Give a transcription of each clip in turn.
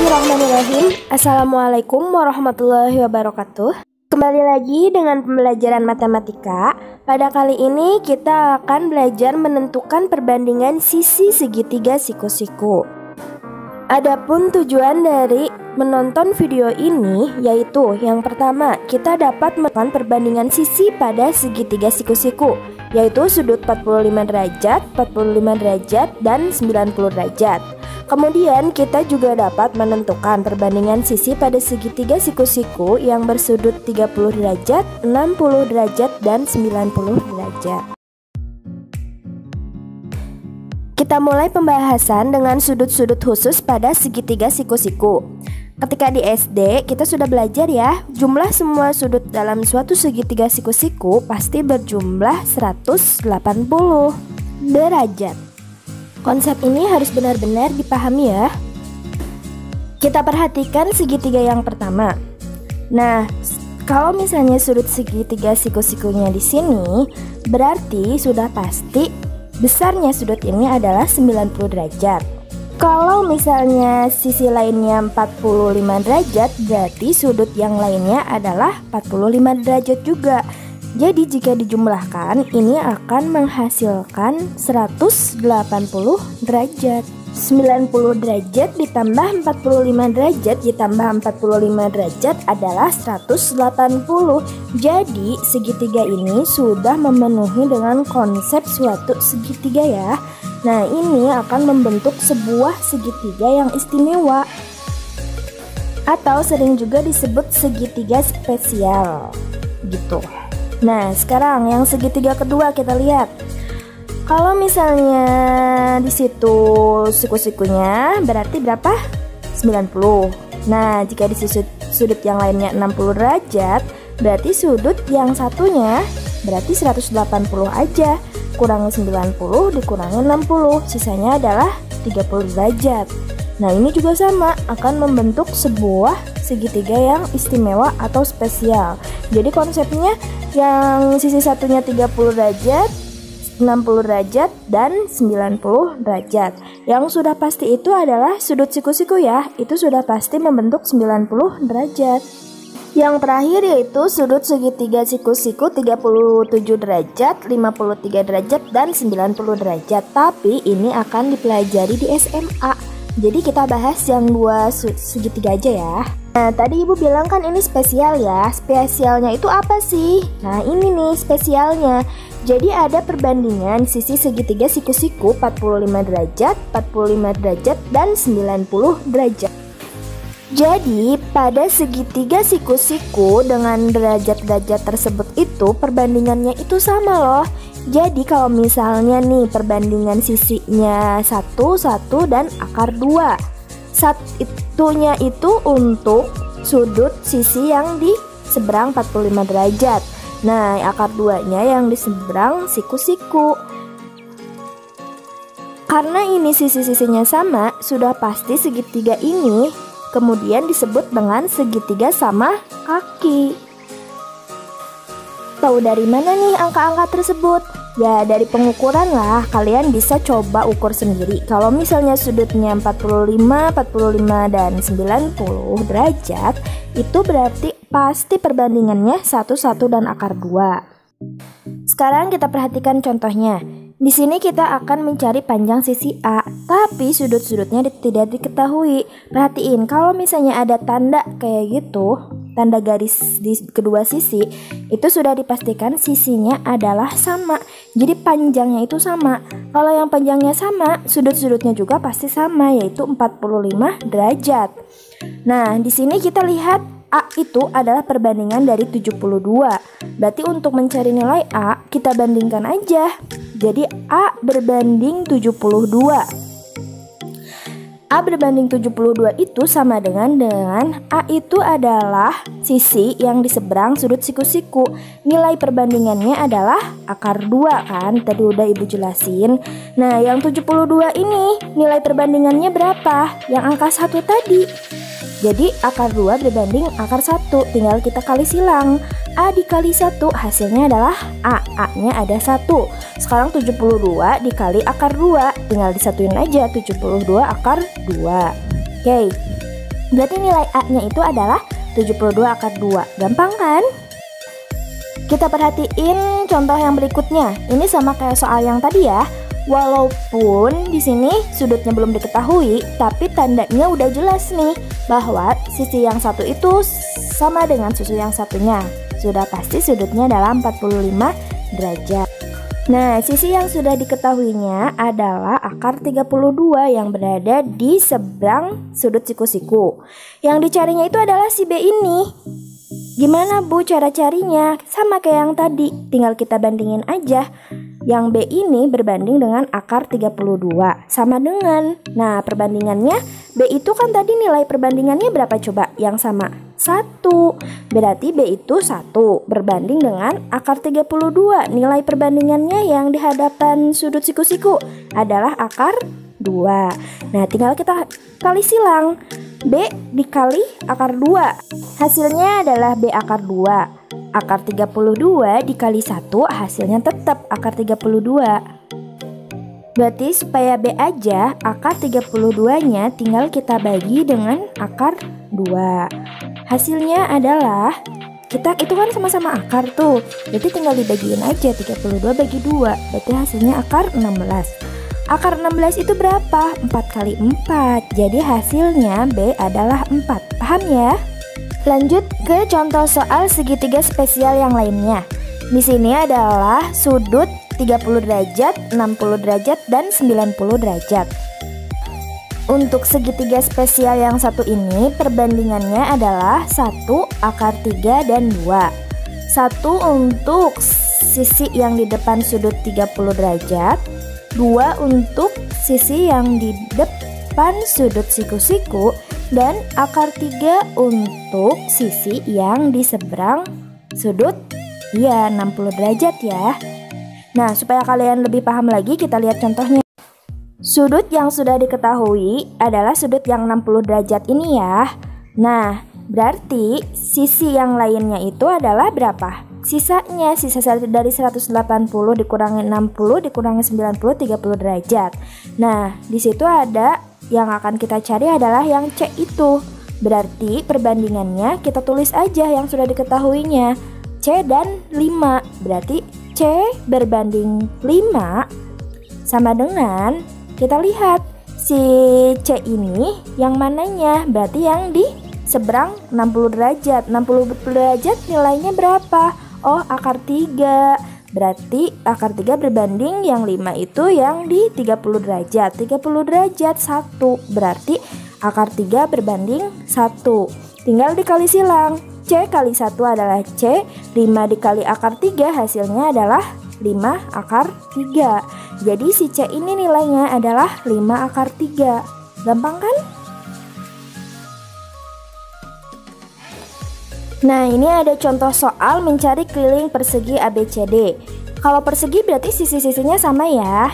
Bismillahirrahmanirrahim. Assalamualaikum warahmatullahi wabarakatuh. Kembali lagi dengan pembelajaran matematika. Pada kali ini kita akan belajar menentukan perbandingan sisi segitiga siku-siku. Adapun tujuan dari menonton video ini yaitu yang pertama, kita dapat melakukan perbandingan sisi pada segitiga siku-siku, yaitu sudut 45 derajat, 45 derajat, dan 90 derajat. Kemudian kita juga dapat menentukan perbandingan sisi pada segitiga siku-siku yang bersudut 30 derajat, 60 derajat, dan 90 derajat. Kita mulai pembahasan dengan sudut-sudut khusus pada segitiga siku-siku. Ketika di SD, kita sudah belajar ya, jumlah semua sudut dalam suatu segitiga siku-siku pasti berjumlah 180 derajat. Konsep ini harus benar-benar dipahami ya. Kita perhatikan segitiga yang pertama. Nah, kalau misalnya sudut segitiga siku-sikunya di sini, berarti sudah pasti besarnya sudut ini adalah 90 derajat. Kalau misalnya sisi lainnya 45 derajat, berarti sudut yang lainnya adalah 45 derajat juga. Jadi jika dijumlahkan, ini akan menghasilkan 180 derajat. 90 derajat ditambah 45 derajat ditambah 45 derajat adalah 180. Jadi segitiga ini sudah memenuhi dengan konsep suatu segitiga ya. Nah, ini akan membentuk sebuah segitiga yang istimewa, atau sering juga disebut segitiga spesial gitu. Nah, sekarang yang segitiga kedua kita lihat. Kalau misalnya di situ siku-sikunya berarti berapa? 90. Nah, jika di sudut yang lainnya 60 derajat, berarti sudut yang satunya berarti 180 aja. Kurangi 90 dikurangi 60, sisanya adalah 30 derajat. Nah, ini juga sama, akan membentuk sebuah segitiga yang istimewa atau spesial. Jadi konsepnya yang sisi satunya 30 derajat, 60 derajat, dan 90 derajat. Yang sudah pasti itu adalah sudut siku-siku ya, itu sudah pasti membentuk 90 derajat. Yang terakhir yaitu sudut segitiga siku-siku 37 derajat, 53 derajat, dan 90 derajat. Tapi ini akan dipelajari di SMA. Jadi kita bahas yang dua segitiga aja ya. Nah, tadi ibu bilang kan ini spesial ya. Spesialnya itu apa sih? Nah, ini nih spesialnya. Jadi ada perbandingan sisi segitiga siku-siku 45 derajat, 45 derajat, dan 90 derajat. Jadi pada segitiga siku-siku dengan derajat-derajat tersebut itu perbandingannya itu sama loh. Jadi kalau misalnya nih perbandingan sisinya 1, 1, dan akar 2. Satunya itu untuk sudut sisi yang di seberang 45 derajat. Nah, akar 2-nya yang di seberang siku-siku. Karena ini sisi-sisinya sama, sudah pasti segitiga ini kemudian disebut dengan segitiga sama kaki. Tahu dari mana nih angka-angka tersebut? Ya dari pengukuran lah, kalian bisa coba ukur sendiri. Kalau misalnya sudutnya 45, 45, dan 90 derajat, itu berarti pasti perbandingannya 1, 1, dan akar 2. Sekarang kita perhatikan contohnya. Di sini kita akan mencari panjang sisi A, tapi sudut-sudutnya tidak diketahui. Perhatiin, kalau misalnya ada tanda kayak gitu, tanda garis di kedua sisi, itu sudah dipastikan sisinya adalah sama. Jadi panjangnya itu sama. Kalau yang panjangnya sama, sudut-sudutnya juga pasti sama, yaitu 45 derajat. Nah, di sini kita lihat A itu adalah perbandingan dari 72. Berarti untuk mencari nilai A, kita bandingkan aja. Jadi A berbanding 72. A berbanding 72 itu sama dengan A itu adalah sisi yang di seberang sudut siku-siku. Nilai perbandingannya adalah akar 2 kan, tadi udah ibu jelasin. Nah, yang 72 ini nilai perbandingannya berapa? Yang angka 1 tadi. Jadi akar 2 berbanding akar 1, tinggal kita kali silang. A dikali 1 hasilnya adalah A, A-nya ada 1. Sekarang 72 dikali akar 2, tinggal disatuin aja 72 akar 2. Oke. Berarti nilai A-nya itu adalah 72 akar 2. Gampang kan? Kita perhatiin contoh yang berikutnya. Ini sama kayak soal yang tadi ya. Walaupun di sini sudutnya belum diketahui, tapi tandanya udah jelas nih bahwa sisi yang satu itu sama dengan sisi yang satunya. Sudah pasti sudutnya adalah 45 derajat. Nah, sisi yang sudah diketahuinya adalah akar 32 yang berada di seberang sudut siku-siku. Yang dicarinya itu adalah si B ini. Gimana Bu cara carinya? Sama kayak yang tadi, tinggal kita bandingin aja. Yang B ini berbanding dengan akar 32, sama dengan. Nah, perbandingannya B itu kan tadi nilai perbandingannya berapa coba? Yang sama 1. Berarti B itu 1 berbanding dengan akar 32. Nilai perbandingannya yang di hadapan sudut siku-siku adalah akar 2. Nah, tinggal kita kali silang. B dikali akar 2. Hasilnya adalah B akar 2. Akar 32 dikali 1 hasilnya tetap akar 32. Berarti supaya B aja, akar 32-nya tinggal kita bagi dengan akar 2. Hasilnya adalah, kita itu kan sama-sama akar tuh, berarti tinggal dibagiin aja, 32 bagi 2. Berarti hasilnya akar 16. Akar 16 itu berapa? 4 kali 4. Jadi hasilnya B adalah 4. Paham ya? Lanjut ke contoh soal segitiga spesial yang lainnya. Di sini adalah sudut 30 derajat, 60 derajat, dan 90 derajat. Untuk segitiga spesial yang satu ini perbandingannya adalah 1 akar 3 dan 2. 1 untuk sisi yang di depan sudut 30 derajat, 2 untuk sisi yang di depan sudut siku-siku, dan akar 3 untuk sisi yang di seberang sudut 60 derajat ya. Nah, supaya kalian lebih paham lagi, kita lihat contohnya. Sudut yang sudah diketahui adalah sudut yang 60 derajat ini ya. Nah, berarti sisi yang lainnya itu adalah berapa? Sisanya, sisa dari 180 dikurangi 60 dikurangi 90, 30 derajat. Nah, di situ ada yang akan kita cari adalah yang C itu. Berarti perbandingannya kita tulis aja yang sudah diketahuinya, C dan 5. Berarti C berbanding 5 sama dengan, kita lihat si C ini yang mananya, berarti yang di seberang 60 derajat. 60 derajat nilainya berapa? Oh, akar 3. Berarti akar 3 berbanding yang 5 itu yang di 30 derajat. 30 derajat 1. Berarti akar 3 berbanding 1. Tinggal dikali silang. C kali 1 adalah C. 5 dikali akar 3 hasilnya adalah 5 akar 3. Jadi si C ini nilainya adalah 5 akar 3. Gampang kan? Nah, ini ada contoh soal mencari keliling persegi ABCD. Kalau persegi berarti sisi-sisinya sama ya.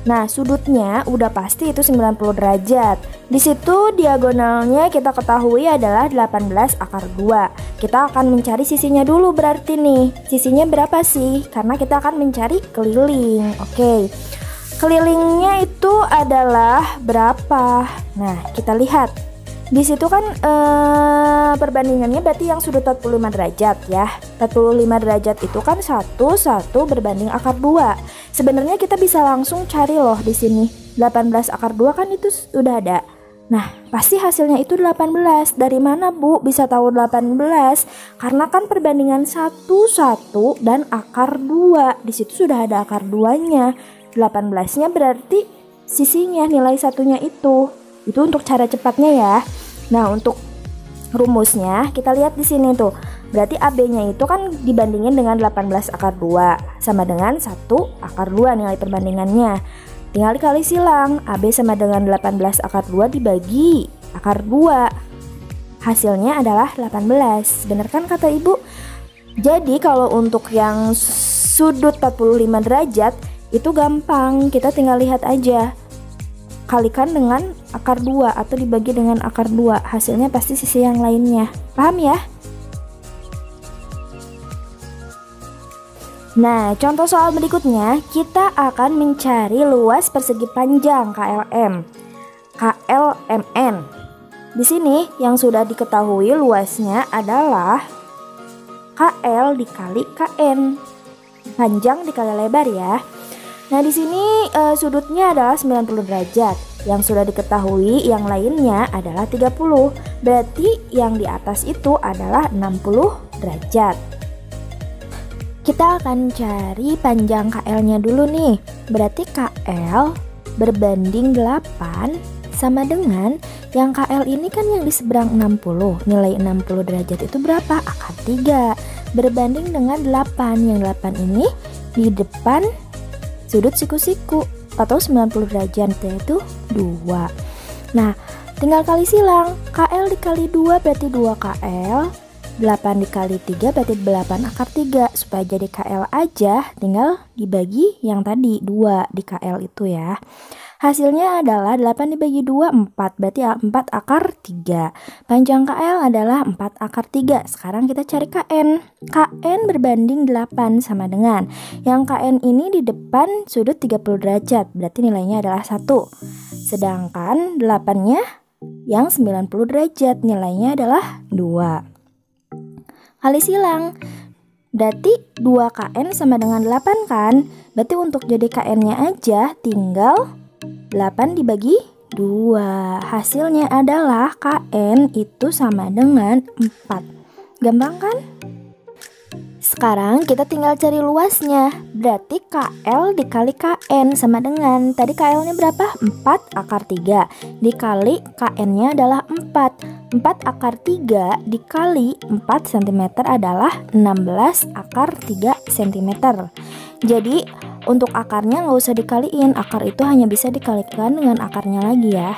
Nah, sudutnya udah pasti itu 90 derajat. Di situ diagonalnya kita ketahui adalah 18 akar 2. Kita akan mencari sisinya dulu berarti nih. Sisinya berapa sih? Karena kita akan mencari keliling. Oke. Kelilingnya itu adalah berapa? Nah, kita lihat. Di situ kan perbandingannya berarti yang sudut 45 derajat ya. 45 derajat itu kan 1 berbanding akar 2. Sebenarnya kita bisa langsung cari loh di sini. 18 akar 2 kan itu sudah ada. Nah, pasti hasilnya itu 18. Dari mana Bu bisa tahu 18? Karena kan perbandingan 1 dan akar 2. Di situ sudah ada akar 2-nya. 18-nya berarti sisinya nilai satunya itu. Itu untuk cara cepatnya ya. Nah, untuk rumusnya kita lihat di sini tuh. Berarti AB-nya itu kan dibandingin dengan 18 akar 2 sama dengan 1 akar 2 nilai perbandingannya. Tinggal dikali silang. AB sama dengan 18 akar 2 dibagi akar 2. Hasilnya adalah 18. Bener kan kata Ibu? Jadi kalau untuk yang sudut 45 derajat itu gampang. Kita tinggal lihat aja. Kalikan dengan akar 2 atau dibagi dengan akar 2. Hasilnya pasti sisi yang lainnya. Paham ya? Nah, contoh soal berikutnya, kita akan mencari luas persegi panjang KLM, KLMN. Di sini yang sudah diketahui luasnya adalah KL dikali KN. Panjang dikali lebar ya. Nah, di sini sudutnya adalah 90 derajat. Yang sudah diketahui yang lainnya adalah 30. Berarti yang di atas itu adalah 60 derajat. Kita akan cari panjang KL-nya dulu nih. Berarti KL berbanding 8 sama dengan yang KL ini kan yang di seberang 60. Nilai 60 derajat itu berapa? Akar 3. Berbanding dengan 8. Yang 8 ini di depan sudut siku-siku atau 90 derajat, yaitu 2. Nah, tinggal kali silang. KL dikali 2 berarti 2 KL. 8 dikali 3 berarti 8 akar 3. Supaya jadi KL aja, tinggal dibagi yang tadi 2 di KL itu ya. Hasilnya adalah 8 dibagi 2, 4. Berarti 4 akar 3. Panjang KL adalah 4 akar 3. Sekarang kita cari KN. KN berbanding 8 sama dengan yang KN ini di depan sudut 30 derajat. Berarti nilainya adalah 1. Sedangkan 8-nya yang 90 derajat. Nilainya adalah 2. Kali silang. Berarti 2 KN sama dengan 8 kan? Berarti untuk jadi KN-nya aja tinggal 8 dibagi 2. Hasilnya adalah KN itu sama dengan 4. Gampang kan? Sekarang kita tinggal cari luasnya. Berarti KL dikali KN sama dengan, tadi KL-nya berapa? 4 akar 3. Dikali KN-nya adalah 4. 4 akar 3 dikali 4 cm adalah 16 akar 3 cm. Jadi untuk akarnya nggak usah dikaliin, akar itu hanya bisa dikalikan dengan akarnya lagi ya.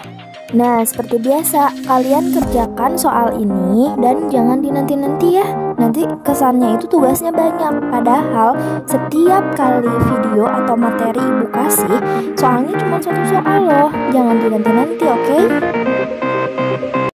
Nah, seperti biasa, kalian kerjakan soal ini dan jangan dinanti-nanti ya. Nanti kesannya itu tugasnya banyak, padahal setiap kali video atau materi ibu kasih, soalnya cuma satu soal loh. Jangan dinanti-nanti, oke?